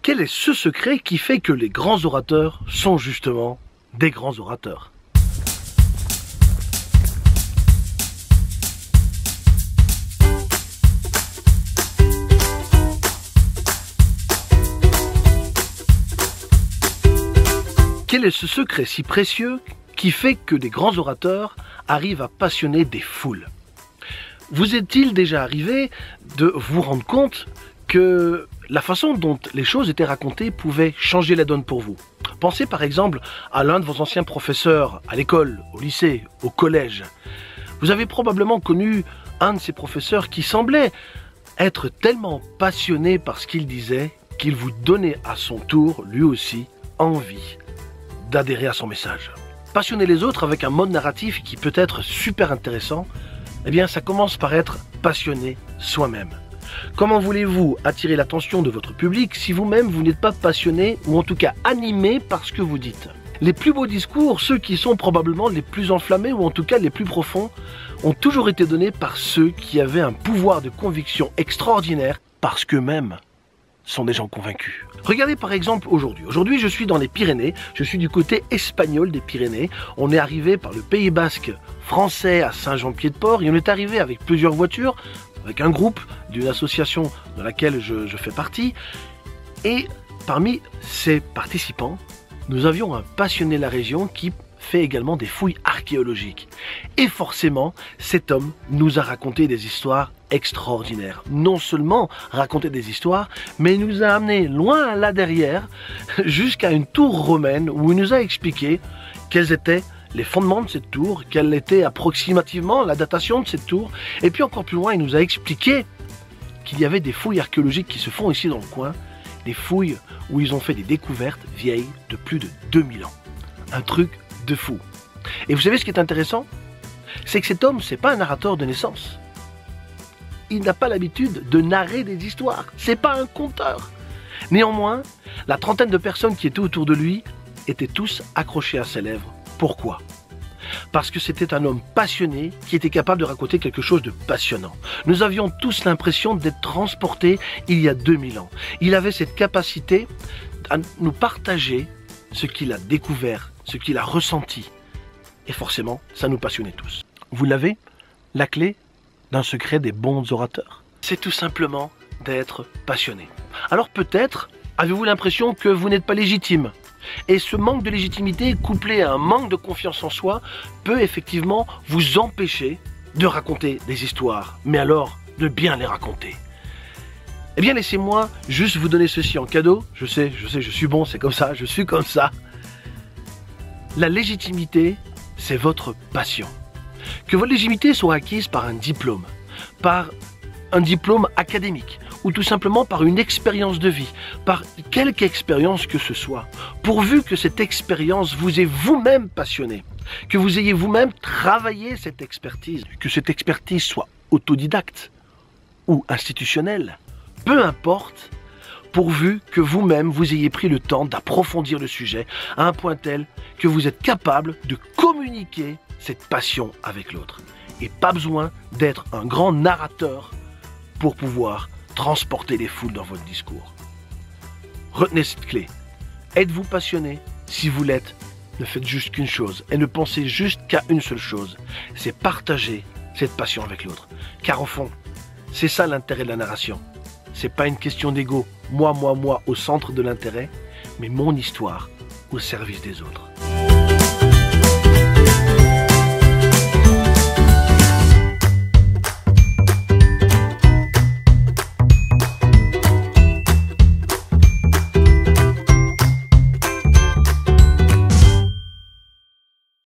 Quel est ce secret qui fait que les grands orateurs sont justement des grands orateurs? Quel est ce secret si précieux qui fait que des grands orateurs arrivent à passionner des foules? Vous est-il déjà arrivé de vous rendre compte que la façon dont les choses étaient racontées pouvait changer la donne pour vous? Pensez par exemple à l'un de vos anciens professeurs à l'école, au lycée, au collège. Vous avez probablement connu un de ces professeurs qui semblait être tellement passionné par ce qu'il disait qu'il vous donnait à son tour, lui aussi, envie d'adhérer à son message. Passionner les autres avec un mode narratif qui peut être super intéressant, eh bien ça commence par être passionné soi-même. Comment voulez-vous attirer l'attention de votre public si vous-même vous n'êtes pas passionné ou en tout cas animé par ce que vous dites? Les plus beaux discours, ceux qui sont probablement les plus enflammés ou en tout cas les plus profonds, ont toujours été donnés par ceux qui avaient un pouvoir de conviction extraordinaire parce qu'eux-mêmes sont des gens convaincus. Regardez par exemple aujourd'hui. Aujourd'hui, je suis dans les Pyrénées, je suis du côté espagnol des Pyrénées. On est arrivé par le Pays Basque français à Saint-Jean-Pied-de-Port et on est arrivé avec plusieurs voitures, avec un groupe d'une association dans laquelle je fais partie. Et parmi ces participants, nous avions un passionné de la région qui fait également des fouilles archéologiques. Et forcément, cet homme nous a raconté des histoires extraordinaires. Non seulement raconté des histoires, mais il nous a amené loin là derrière, jusqu'à une tour romaine où il nous a expliqué quels étaient les fondements de cette tour, quelle était approximativement la datation de cette tour, et puis encore plus loin, il nous a expliqué qu'il y avait des fouilles archéologiques qui se font ici dans le coin, des fouilles où ils ont fait des découvertes vieilles de plus de 2000 ans. Un truc de fou. Et vous savez ce qui est intéressant? C'est que cet homme, c'est pas un narrateur de naissance. Il n'a pas l'habitude de narrer des histoires. C'est pas un conteur. Néanmoins, la trentaine de personnes qui étaient autour de lui étaient tous accrochés à ses lèvres. Pourquoi? Parce que c'était un homme passionné qui était capable de raconter quelque chose de passionnant. Nous avions tous l'impression d'être transportés il y a 2000 ans. Il avait cette capacité à nous partager ce qu'il a découvert, ce qu'il a ressenti. Et forcément, ça nous passionnait tous. Vous l'avez? La clé d'un secret des bons orateurs, c'est tout simplement d'être passionné. Alors peut-être avez-vous l'impression que vous n'êtes pas légitime. Et ce manque de légitimité, couplé à un manque de confiance en soi, peut effectivement vous empêcher de raconter des histoires, mais alors de bien les raconter. Eh bien, laissez-moi juste vous donner ceci en cadeau. Je sais, je suis bon, c'est comme ça, je suis comme ça. La légitimité, c'est votre passion. Que votre légitimité soit acquise par un diplôme académique, ou tout simplement par une expérience de vie, par quelque expérience que ce soit, pourvu que cette expérience vous ait vous-même passionné, que vous ayez vous-même travaillé cette expertise, que cette expertise soit autodidacte ou institutionnelle, peu importe, pourvu que vous-même vous ayez pris le temps d'approfondir le sujet à un point tel que vous êtes capable de communiquer cette passion avec l'autre. Et pas besoin d'être un grand narrateur pour pouvoir transporter les foules dans votre discours. Retenez cette clé. Êtes-vous passionné? Si vous l'êtes, ne faites juste qu'une chose et ne pensez juste qu'à une seule chose, c'est partager cette passion avec l'autre. Car au fond, c'est ça l'intérêt de la narration. C'est pas une question d'ego, moi au centre de l'intérêt, mais mon histoire au service des autres.